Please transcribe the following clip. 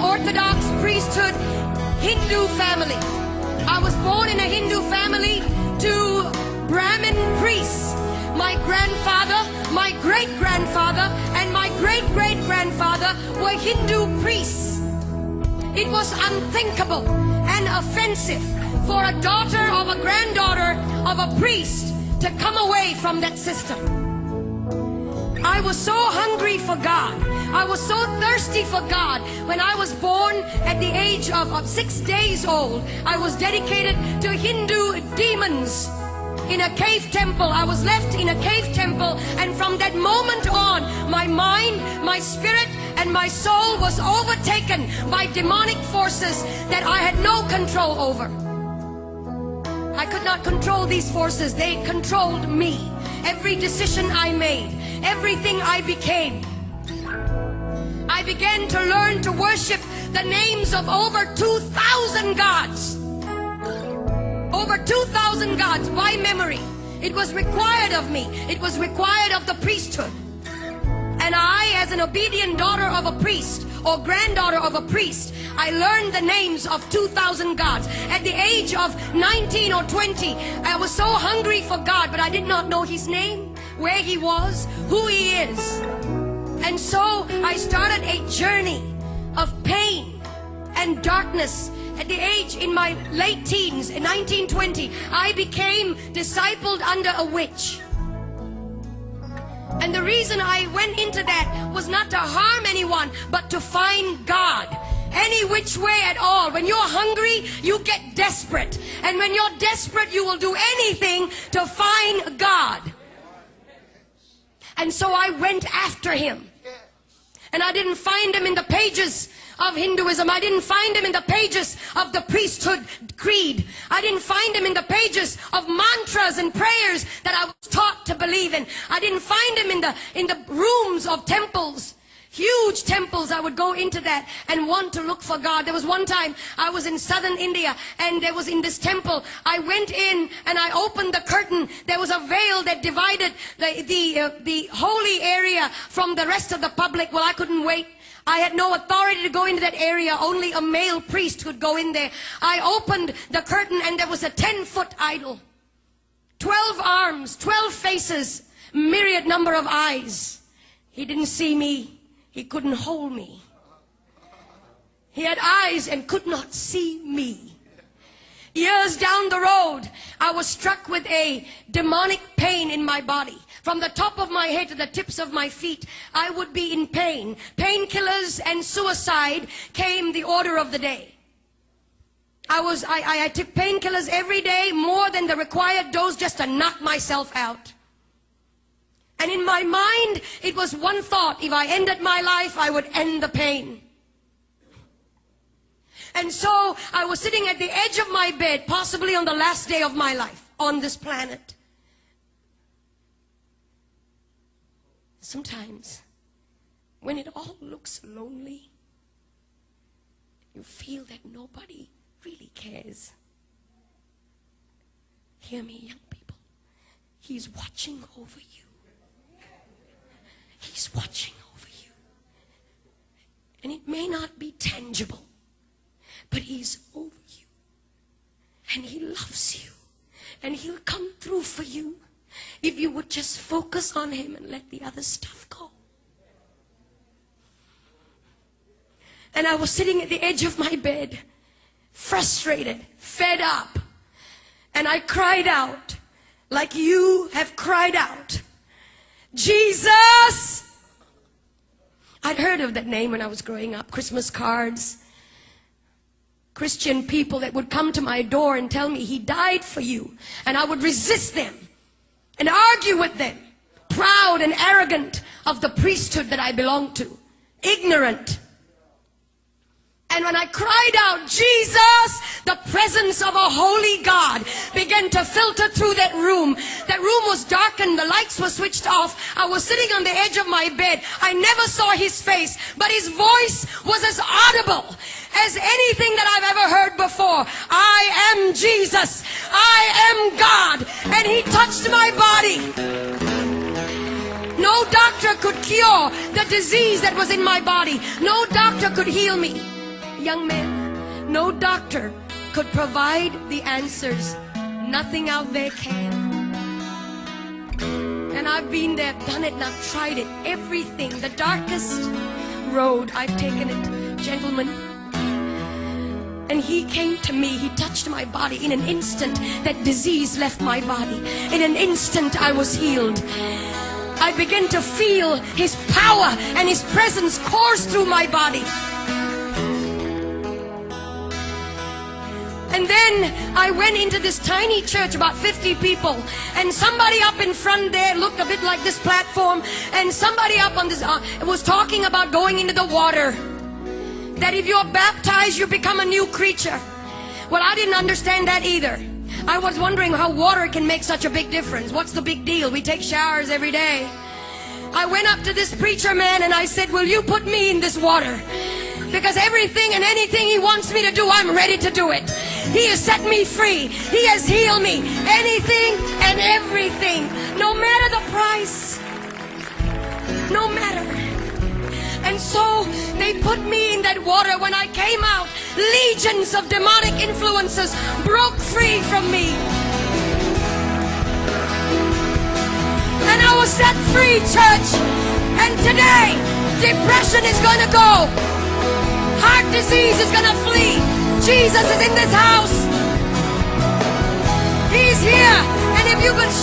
Orthodox priesthood Hindu family. I was born in a Hindu family to Brahmin priests. My grandfather, my great-grandfather, and my great-great-grandfather were Hindu priests. It was unthinkable and offensive for a daughter of a granddaughter of a priest to come away from that system. I was so hungry for God. I was so thirsty for God. When I was born at the age of 6 days old, I was dedicated to Hindu demons in a cave temple. I was left in a cave temple, and from that moment on, my mind, my spirit, and my soul was overtaken by demonic forces that I had no control over. I could not control these forces. They controlled me. Every decision I made, everything I became. I began to learn to worship the names of over 2,000 gods. Over 2,000 gods by memory. It was required of me. It was required of the priesthood. And I, as an obedient daughter of a priest or granddaughter of a priest, I learned the names of 2,000 gods. At the age of 19 or 20, I was so hungry for God, but I did not know His name, where He was, who He is. And so I started a journey of pain and darkness. At the age, in my late teens, in 1920, I became discipled under a witch. And the reason I went into that was not to harm anyone, but to find God. Any which way at all. When you're hungry, you get desperate. And when you're desperate, you will do anything to find God. And so I went after Him. And I didn't find Him in the pages of Hinduism. I didn't find Him in the pages of the priesthood creed. I didn't find Him in the pages of mantras and prayers that I was taught to believe in. I didn't find Him in the rooms of temples. Huge temples. I would go into that and want to look for God. There was one time I was in southern India, and there was in this temple, I went in and I opened the curtain. There was a veil that divided the holy area from the rest of the public. Well, I couldn't wait. I had no authority to go into that area. Only a male priest could go in there. I opened the curtain, and there was a 10-foot idol. 12 arms, 12 faces, myriad number of eyes. He didn't see me. He couldn't hold me. He had eyes and could not see me. Years down the road, I was struck with a demonic pain in my body. From the top of my head to the tips of my feet, I would be in pain. Painkillers and suicide came the order of the day. I took painkillers every day, more than the required dose, just to knock myself out. And in my mind, it was one thought: if I ended my life, I would end the pain. And so I was sitting at the edge of my bed, possibly on the last day of my life on this planet. Sometimes, when it all looks lonely, you feel that nobody really cares. Hear me, young people. He's watching over you. He's watching over you. And it may not be tangible, but He's over you. And He loves you. And He'll come through for you if you would just focus on Him and let the other stuff go. And I was sitting at the edge of my bed, frustrated, fed up. And I cried out like you have cried out. Jesus! I'd heard of that name when I was growing up. Christmas cards. Christian people that would come to my door and tell me He died for you. And I would resist them and argue with them. Proud and arrogant of the priesthood that I belonged to. Ignorant. And when I cried out, Jesus, the presence of a holy God began to filter through that room. That room was darkened. The lights were switched off. I was sitting on the edge of my bed. I never saw His face, but His voice was as audible as anything that I've ever heard before. I am Jesus. I am God. And He touched my body. No doctor could cure the disease that was in my body. No doctor could heal me. young man, no doctor could provide the answers. Nothing out there can. And I've been there, done it, and I've tried it. Everything, the darkest road, I've taken it, gentlemen. And he came to me, he touched my body. In an instant, that disease left my body. In an instant, I was healed. I began to feel his power and his presence course through my body. And then I went into this tiny church, about 50 people, and somebody up in front there looked a bit like this platform, and somebody up on this was talking about going into the water, that if you're baptized you become a new creature. Well, I didn't understand that either. I was wondering how water can make such a big difference. What's the big deal? We take showers every day. I went up to this preacher man and I said, will you put me in this water? Because everything and anything he wants me to do, I'm ready to do it. He has set me free. He has healed me. Anything and everything. No matter the price. No matter. And so they put me in that water. When I came out, legions of demonic influences broke free from me. And I was set free, church. And today, depression is going to go. Heart disease is going to flee. Jesus is in this house. He's here. And if you could shout.